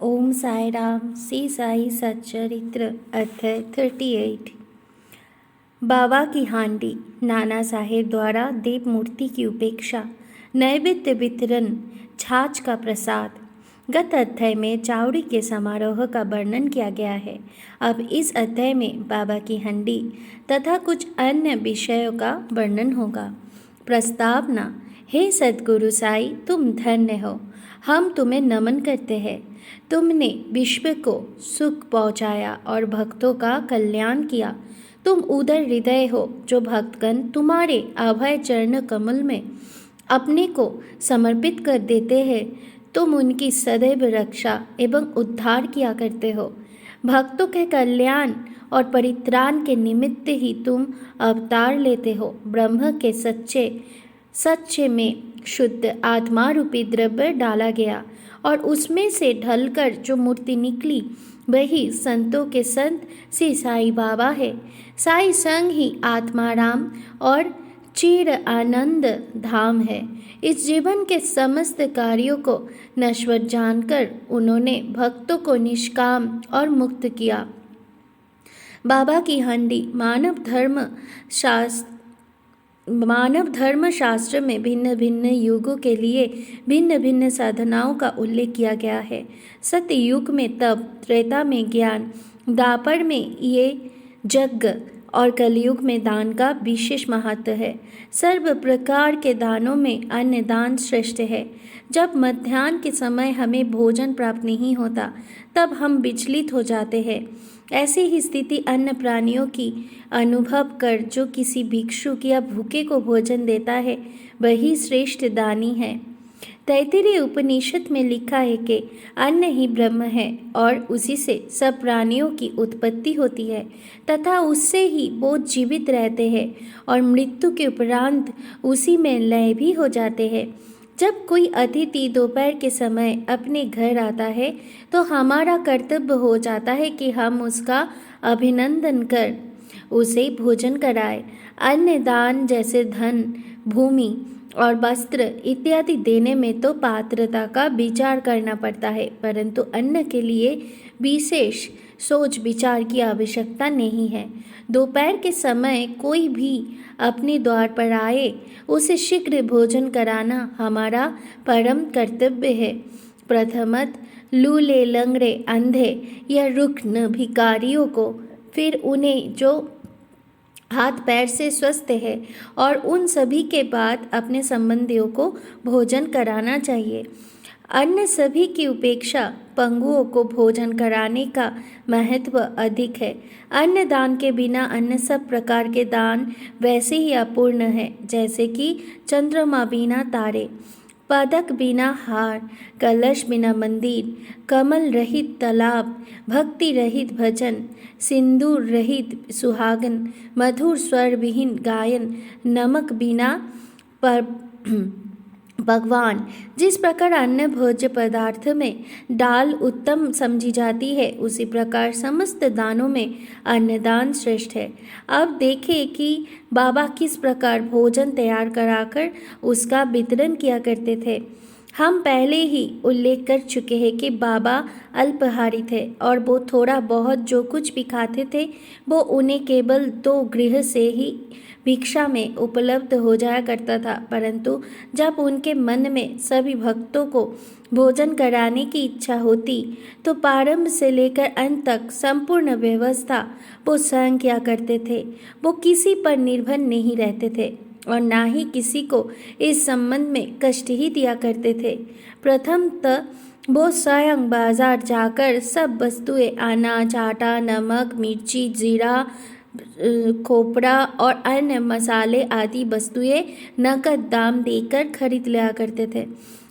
ओम साई राम। श्री साई सच्चरित्र अध्याय 38। बाबा की हांडी। नाना साहेब द्वारा देव मूर्ति की उपेक्षा, नैवेद्य वितरण, छाछ का प्रसाद। गत अध्याय में चावड़ी के समारोह का वर्णन किया गया है। अब इस अध्याय में बाबा की हंडी तथा कुछ अन्य विषयों का वर्णन होगा। प्रस्तावना। हे सद्गुरु साई, तुम धन्य हो, हम तुम्हें नमन करते हैं। तुमने विश्व को सुख पहुँचाया और भक्तों का कल्याण किया। तुम उदर हृदय हो जो भक्तगण तुम्हारे अभय चरण कमल में अपने को समर्पित कर देते हैं। तुम उनकी सदैव रक्षा एवं उद्धार किया करते हो। भक्तों के कल्याण और परित्राण के निमित्त ही तुम अवतार लेते हो। ब्रह्म के सच्चे में शुद्ध आत्मा रूपी द्रव्य डाला गया और उसमें से ढलकर जो मूर्ति निकली वही संतों के संत श्री साई बाबा है। साई संग ही आत्माराम और चिर आनंद धाम है। इस जीवन के समस्त कार्यों को नश्वर जानकर उन्होंने भक्तों को निष्काम और मुक्त किया। बाबा की हंडी। मानव धर्म शास्त्र में भिन्न भिन्न युगों के लिए भिन्न भिन्न साधनाओं का उल्लेख किया गया है। सत्य युग में तप, त्रेता में ज्ञान, द्वापर में ये यज्ञ और कलयुग में दान का विशेष महत्व है। सर्व प्रकार के दानों में अन्न दान श्रेष्ठ है। जब मध्याह्न के समय हमें भोजन प्राप्त नहीं होता तब हम विचलित हो जाते हैं। ऐसी ही स्थिति अन्य प्राणियों की अनुभव कर जो किसी भिक्षुक या भूखे को भोजन देता है वही श्रेष्ठ दानी है। तैत्तिरीय उपनिषद में लिखा है कि अन्न ही ब्रह्म है और उसी से सब प्राणियों की उत्पत्ति होती है तथा उससे ही वो जीवित रहते हैं और मृत्यु के उपरांत उसी में लय भी हो जाते हैं। जब कोई अतिथि दोपहर के समय अपने घर आता है तो हमारा कर्तव्य हो जाता है कि हम उसका अभिनंदन कर उसे भोजन कराएं। अन्य दान जैसे धन, भूमि और वस्त्र इत्यादि देने में तो पात्रता का विचार करना पड़ता है, परंतु अन्न के लिए विशेष सोच विचार की आवश्यकता नहीं है। दोपहर के समय कोई भी अपने द्वार पर आए उसे शीघ्र भोजन कराना हमारा परम कर्तव्य है। प्रथमत लूले, लंगड़े, अंधे या रुग्ण भिखारियों को, फिर उन्हें जो हाथ पैर से स्वस्थ है और उन सभी के बाद अपने संबंधियों को भोजन कराना चाहिए। अन्य सभी की उपेक्षा पंगुओं को भोजन कराने का महत्व अधिक है। अन्न दान के बिना अन्य सब प्रकार के दान वैसे ही अपूर्ण है जैसे कि चंद्रमा बिना तारे, पदक बिना हार, कलश बिना मंदिर, कमल रहित तालाब, भक्ति रहित भजन, सिंदूर रहित सुहागन, मधुर स्वर विहीन गायन, नमक बिना भगवान। जिस प्रकार अन्य भोज्य पदार्थ में दाल उत्तम समझी जाती है उसी प्रकार समस्त दानों में अन्नदान श्रेष्ठ है। अब देखें कि बाबा किस प्रकार भोजन तैयार कराकर उसका वितरण किया करते थे। हम पहले ही उल्लेख कर चुके हैं कि बाबा अल्पाहारी थे और वो थोड़ा बहुत जो कुछ भी खाते थे वो उन्हें केवल 2 गृह से ही भिक्षा में उपलब्ध हो जाया करता था, परंतु जब उनके मन में सभी भक्तों को भोजन कराने की इच्छा होती तो प्रारंभ से लेकर अंत तक संपूर्ण व्यवस्था वो स्वयं किया करते थे। वो किसी पर निर्भर नहीं रहते थे और ना ही किसी को इस संबंध में कष्ट ही दिया करते थे। प्रथमतः वो स्वयं बाजार जाकर सब वस्तुएं अनाज, आटा, नमक, मिर्ची, जीरा, खोपड़ा और अन्य मसाले आदि वस्तुएं नकद दाम देकर खरीद लिया करते थे।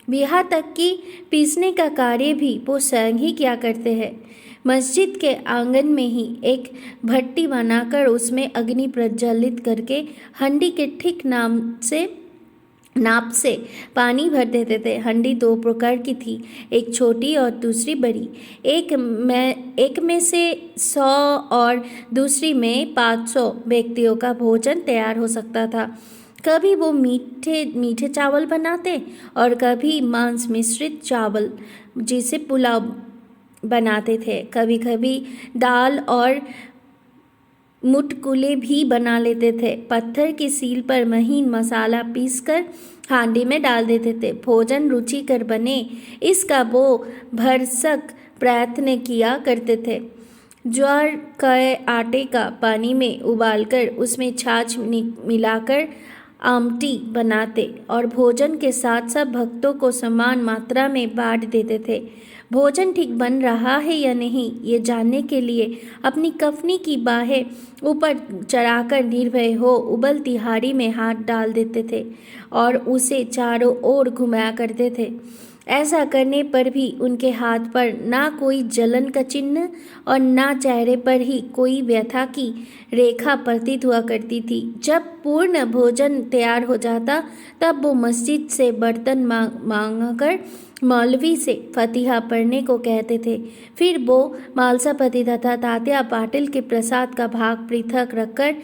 यहाँ तक कि पीसने का कार्य भी वो स्वयं ही किया करते हैं। मस्जिद के आंगन में ही एक भट्टी बनाकर उसमें अग्नि प्रज्वलित करके हंडी के ठीक नाप से पानी भर देते थे। हंडी 2 प्रकार की थी, एक छोटी और दूसरी बड़ी। एक में से 100 और दूसरी में 500 व्यक्तियों का भोजन तैयार हो सकता था। कभी वो मीठे चावल बनाते और कभी मांस मिश्रित चावल जिसे पुलाव बनाते थे। कभी कभी दाल और मुटकुले भी बना लेते थे। पत्थर की सील पर महीन मसाला पीसकर हांडी में डाल देते थे। भोजन रुचिकर बने इसका वो भरसक प्रयत्न किया करते थे। ज्वार के आटे का पानी में उबालकर उसमें छाछ मिलाकर आमटी बनाते और भोजन के साथ सब भक्तों को समान मात्रा में बांट देते थे। भोजन ठीक बन रहा है या नहीं ये जानने के लिए अपनी कफनी की बाहें ऊपर चढ़ाकर निर्भय हो उबलती हांडी में हाथ डाल देते थे और उसे चारों ओर घुमाया करते थे। ऐसा करने पर भी उनके हाथ पर ना कोई जलन का चिन्ह और ना चेहरे पर ही कोई व्यथा की रेखा प्रतीत हुआ करती थी। जब पूर्ण भोजन तैयार हो जाता तब वो मस्जिद से बर्तन मांगकर मौलवी से फतिहा पढ़ने को कहते थे। फिर वो मालसापति तथा तात्या पाटिल के प्रसाद का भाग पृथक रखकर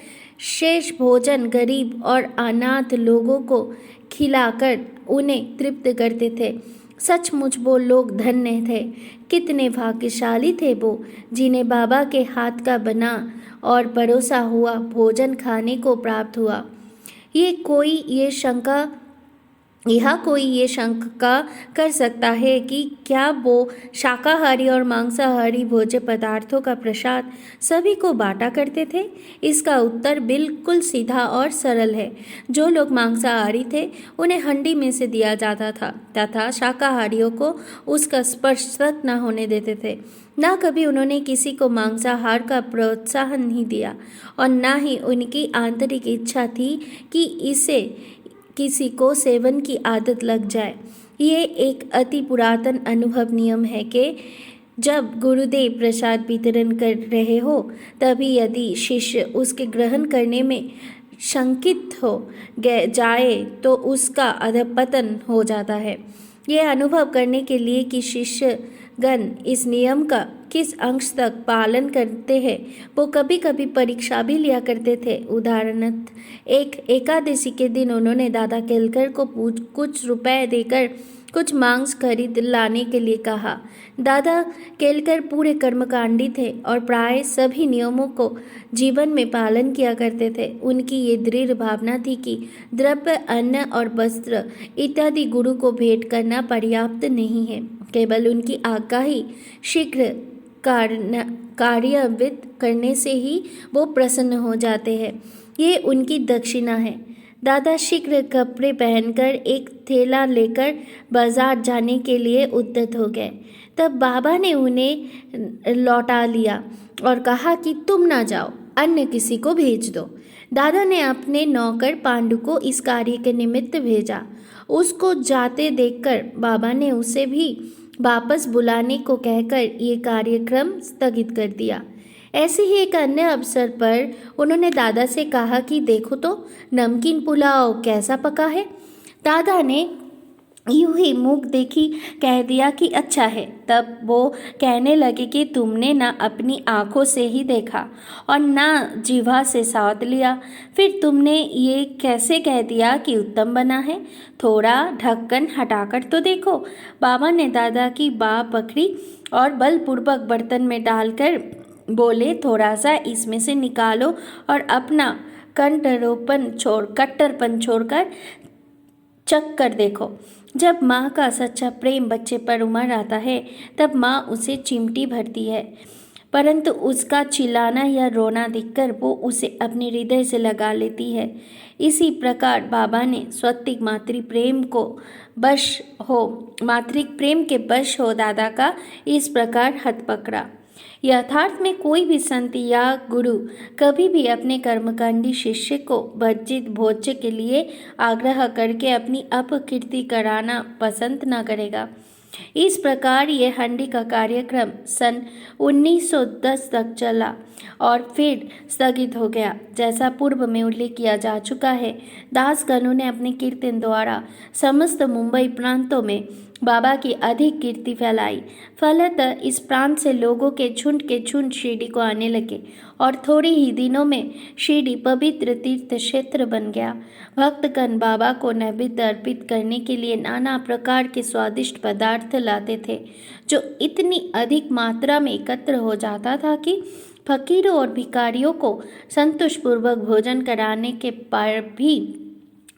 शेष भोजन गरीब और अनाथ लोगों को खिलाकर उन्हें तृप्त करते थे। सचमुच वो लोग धन्य थे। कितने भाग्यशाली थे वो जिन्हें बाबा के हाथ का बना और परोसा हुआ भोजन खाने को प्राप्त हुआ। यह कोई ये शंका कर सकता है कि क्या वो शाकाहारी और मांसाहारी भोज्य पदार्थों का प्रसाद सभी को बांटा करते थे? इसका उत्तर बिल्कुल सीधा और सरल है। जो लोग मांसाहारी थे उन्हें हंडी में से दिया जाता था तथा शाकाहारियों को उसका स्पर्श तक न होने देते थे। न कभी उन्होंने किसी को मांसाहार का प्रोत्साहन नहीं दिया और न ही उनकी आंतरिक इच्छा थी कि इसे किसी को सेवन की आदत लग जाए। ये एक अति पुरातन अनुभव नियम है कि जब गुरुदेव प्रसाद वितरण कर रहे हो तभी यदि शिष्य उसके ग्रहण करने में शंकित हो जाए तो उसका अधपतन हो जाता है। यह अनुभव करने के लिए कि शिष्यगण इस नियम का किस अंश तक पालन करते हैं वो कभी कभी परीक्षा भी लिया करते थे। उदाहरणतः एक एकादशी के दिन उन्होंने दादा केलकर को कुछ रुपए देकर कुछ मांस खरीद लाने के लिए कहा। दादा केलकर पूरे कर्मकांडी थे और प्राय सभी नियमों को जीवन में पालन किया करते थे। उनकी ये दृढ़ भावना थी कि द्रव्य, अन्न और वस्त्र इत्यादि गुरु को भेंट करना पर्याप्त नहीं है, केवल उनकी आज्ञा ही शीघ्र कार्यान्वित करने से ही वो प्रसन्न हो जाते हैं। ये उनकी दक्षिणा है। दादा शीघ्र कपड़े पहनकर एक थैला लेकर बाजार जाने के लिए उद्यत हो गए। तब बाबा ने उन्हें लौटा लिया और कहा कि तुम ना जाओ, अन्य किसी को भेज दो। दादा ने अपने नौकर पांडु को इस कार्य के निमित्त भेजा। उसको जाते देखकर बाबा ने उसे भी वापस बुलाने को कहकर ये कार्यक्रम स्थगित कर दिया। ऐसे ही एक अन्य अवसर पर उन्होंने दादा से कहा कि देखो तो नमकीन पुलाव कैसा पका है। दादा ने यूं ही मुख देखी कह दिया कि अच्छा है। तब वो कहने लगे कि तुमने ना अपनी आंखों से ही देखा और ना जीवा से स्वाद लिया, फिर तुमने ये कैसे कह दिया कि उत्तम बना है? थोड़ा ढक्कन हटाकर तो देखो। बाबा ने दादा की बाह पकड़ी और बलपूर्वक बर्तन में डालकर बोले, थोड़ा सा इसमें से निकालो और अपना कट्टरपन छोड़कर चख कर देखो। जब माँ का सच्चा प्रेम बच्चे पर उमड़ आता है तब माँ उसे चिमटी भरती है, परंतु उसका चिल्लाना या रोना देखकर वो उसे अपने हृदय से लगा लेती है। इसी प्रकार बाबा ने स्वतिक मातृ प्रेम के वश हो दादा का इस प्रकार हाथ पकड़ा। यथार्थ में कोई भी संत या गुरु कभी भी अपने कर्मकांडी शिष्य को वर्जित भोज्य के लिए आग्रह करके अपनी अपकीर्ति कराना पसंद न करेगा। इस प्रकार ये हंडी का कार्यक्रम सन 1910 तक चला और फिर स्थगित हो गया। जैसा पूर्व में उल्लेख किया जा चुका है, दासगणों ने अपने कीर्तन द्वारा समस्त मुंबई प्रांतों में बाबा की अधिक कीर्ति फैलाई। फलतः इस प्रांत से लोगों के झुंड शिरडी को आने लगे और थोड़े ही दिनों में शिरडी पवित्र तीर्थ क्षेत्र बन गया। भक्तगण बाबा को नैवेद्य अर्पित करने के लिए नाना प्रकार के स्वादिष्ट पदार्थ लाते थे, जो इतनी अधिक मात्रा में एकत्र हो जाता था कि फकीरों और भिखारियों को संतोषपूर्वक भोजन कराने के पर भी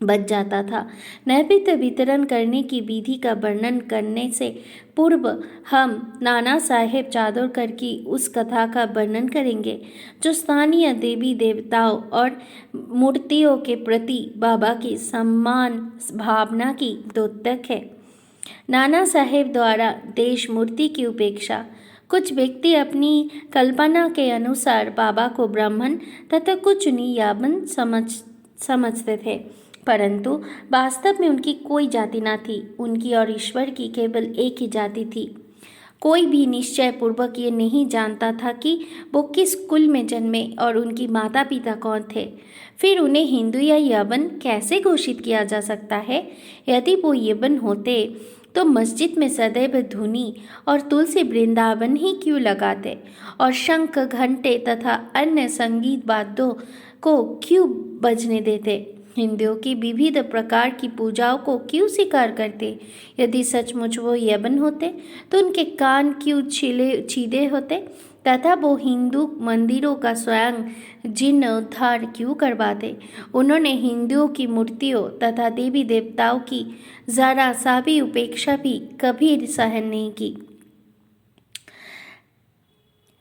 बच जाता था। नैवेद्य वितरण करने की विधि का वर्णन करने से पूर्व हम नाना साहेब चादोरकर की उस कथा का वर्णन करेंगे, जो स्थानीय देवी देवताओं और मूर्तियों के प्रति बाबा की सम्मान भावना की द्योतक है। नाना साहेब द्वारा देश मूर्ति की उपेक्षा। कुछ व्यक्ति अपनी कल्पना के अनुसार बाबा को ब्राह्मण तथा कुछ नियामन समझते थे, परंतु वास्तव में उनकी कोई जाति न थी। उनकी और ईश्वर की केवल एक ही जाति थी। कोई भी निश्चय पूर्वक ये नहीं जानता था कि वो किस कुल में जन्मे और उनकी माता पिता कौन थे। फिर उन्हें हिंदू या यवन कैसे घोषित किया जा सकता है? यदि वो यवन होते तो मस्जिद में सदैव धुनी और तुलसी वृंदावन ही क्यों लगाते और शंख घंटे तथा अन्य संगीत वाद्यों को क्यों बजने देते? हिंदुओं की विविध प्रकार की पूजाओं को क्यों स्वीकार करते? यदि सचमुच वो यवन होते तो उनके कान क्यों छीदे होते तथा वो हिंदू मंदिरों का स्वयं जीर्णोद्धार क्यों करवाते? उन्होंने हिंदुओं की मूर्तियों तथा देवी देवताओं की जरा सा भी उपेक्षा भी कभी सहन नहीं की।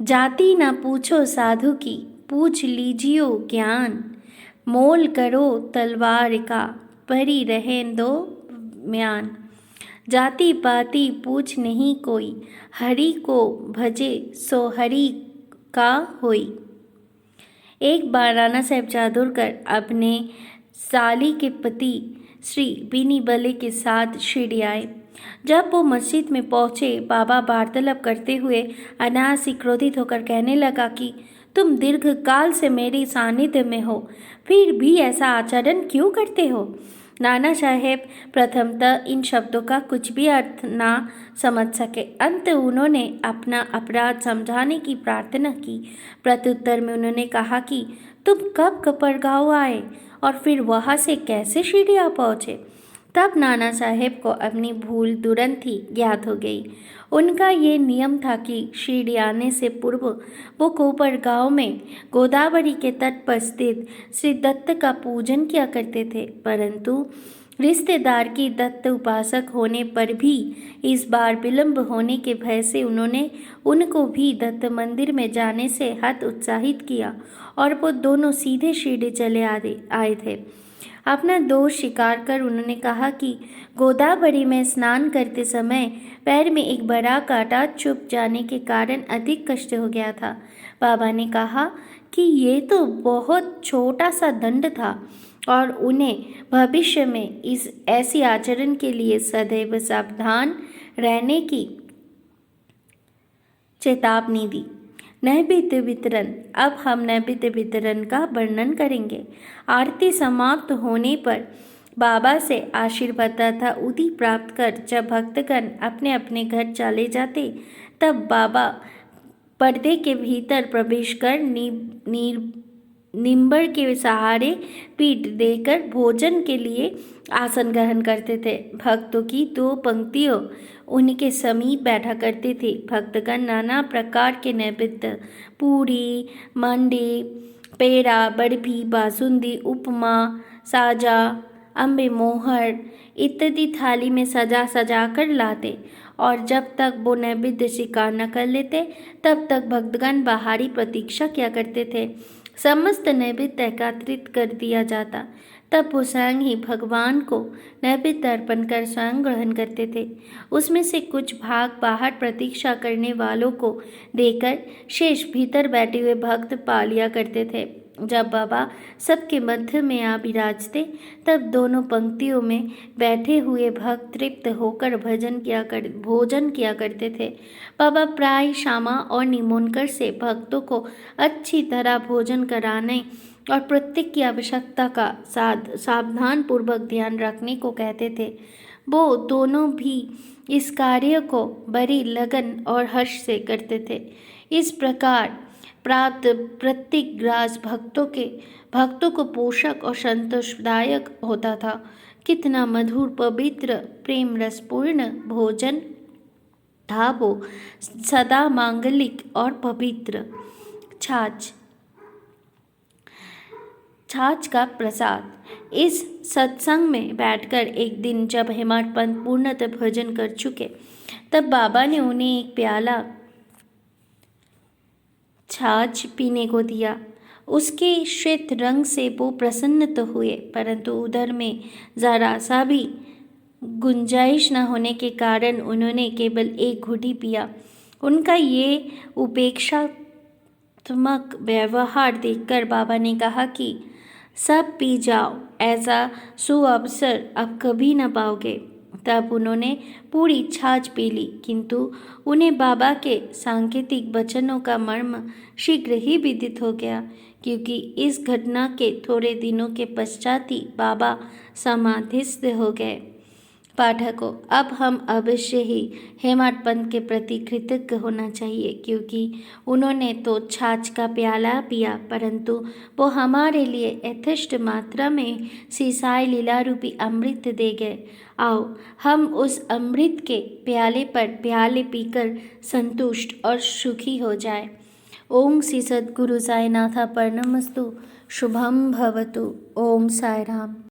जाति न पूछो साधु की, पूछ लीजियो ज्ञान। मोल करो तलवार का, परी रहें दो म्यान। जाति पाति पूछ नहीं कोई, हरि को भजे सो हरि का होई। एक बार नाना साहेब चादोरकर अपने साली के पति श्री बीनी बले के साथ शिरडी आए। जब वो मस्जिद में पहुंचे, बाबा वार्तालाप करते हुए अनायास ही क्रोधित होकर कहने लगा कि तुम दीर्घ काल से मेरी सानिध्य में हो, फिर भी ऐसा आचरण क्यों करते हो? नाना साहेब प्रथमतः इन शब्दों का कुछ भी अर्थ ना समझ सके। अंत उन्होंने अपना अपराध समझाने की प्रार्थना की। प्रत्युत्तर में उन्होंने कहा कि तुम कब कपड़गांव आए और फिर वहाँ से कैसे शिरडी आ पहुँचे? तब नाना साहेब को अपनी भूल तुरंत ही ज्ञात हो गई। उनका ये नियम था कि शिरडी आने से पूर्व वो कोपरगांव में गोदावरी के तट पर स्थित श्री दत्त का पूजन किया करते थे, परंतु रिश्तेदार की दत्त उपासक होने पर भी इस बार विलंब होने के भय से उन्होंने उनको भी दत्त मंदिर में जाने से हतोत्साहित किया और वो दोनों सीधे शिरडी चले आए थे। अपना दोष स्वीकार कर उन्होंने कहा कि गोदावरी में स्नान करते समय पैर में एक बड़ा कांटा चुभ जाने के कारण अधिक कष्ट हो गया था। बाबा ने कहा कि ये तो बहुत छोटा सा दंड था और उन्हें भविष्य में इस ऐसी आचरण के लिए सदैव सावधान रहने की चेतावनी दी। नैवेद्य वितरण। अब हम नैवेद्य वितरण का वर्णन करेंगे। आरती समाप्त होने पर बाबा से आशीर्वाद तथा उदी प्राप्त कर जब भक्तगण अपने अपने घर चले जाते, तब बाबा पर्दे के भीतर प्रवेश कर निम्बर के सहारे पीठ देकर भोजन के लिए आसन ग्रहण करते थे। भक्तों की दो पंक्तियों उनके समीप बैठा करते थे। भक्तगण नाना प्रकार के नैवेद्य, पूरी, मंडी, पेड़ा, बर्फी, बासुंदी, उपमा, साजा, अम्बे मोहर इत्यादि थाली में सजा कर लाते और जब तक वो नैवेद्य स्वीकार न कर लेते, तब तक भक्तगण बाहरी प्रतीक्षा किया करते थे। समस्त नैवेद्य एकत्रित कर दिया जाता, तब वो स्वयं ही भगवान को नैवेद्य अर्पण कर स्वयं ग्रहण करते थे। उसमें से कुछ भाग बाहर प्रतीक्षा करने वालों को देकर शेष भीतर बैठे हुए भक्त पा लिया करते थे। जब बाबा सबके मध्य में आ विराजते, तब दोनों पंक्तियों में बैठे हुए भक्त तृप्त होकर भोजन किया करते थे। बाबा प्राय श्यामा और निमोनकर से भक्तों को अच्छी तरह भोजन कराने और प्रत्येक की आवश्यकता का सावधान पूर्वक ध्यान रखने को कहते थे। वो दोनों भी इस कार्य को बड़ी लगन और हर्ष से करते थे। इस प्रकार प्राप्त प्रत्येक ग्रास भक्तों को पोषक और संतोषदायक होता था। कितना मधुर, पवित्र, प्रेम रसपूर्ण भोजन था वो, सदा मांगलिक और पवित्र। छाछ का प्रसाद। इस सत्संग में बैठकर एक दिन जब हेमाड पंत पूर्णतः भोजन कर चुके, तब बाबा ने उन्हें एक प्याला छाछ पीने को दिया। उसके श्वेत रंग से वो प्रसन्न तो हुए, परंतु उधर में जरा सा भी गुंजाइश न होने के कारण उन्होंने केवल एक घूंटी पिया। उनका ये उपेक्षात्मक व्यवहार देखकर बाबा ने कहा कि सब पी जाओ, ऐसा सुअवसर अब कभी न पाओगे। तब उन्होंने पूरी छाछ पी ली, किंतु उन्हें बाबा के सांकेतिक वचनों का मर्म शीघ्र ही विदित हो गया, क्योंकि इस घटना के थोड़े दिनों के पश्चात ही बाबा समाधिस्थ हो गए। पाठकों, अब हम अवश्य ही हेमाड पंत के प्रति कृतज्ञ होना चाहिए, क्योंकि उन्होंने तो छाछ का प्याला पिया, परंतु वो हमारे लिए यथेष्ट मात्रा में सीसाई लीला रूपी अमृत दे गए। आओ हम उस अमृत के प्याले पर प्याले पीकर संतुष्ट और सुखी हो जाए। ओम श्री सद्गुरु साईनाथार्पणमस्तु। शुभम भवतु। ओम साई राम।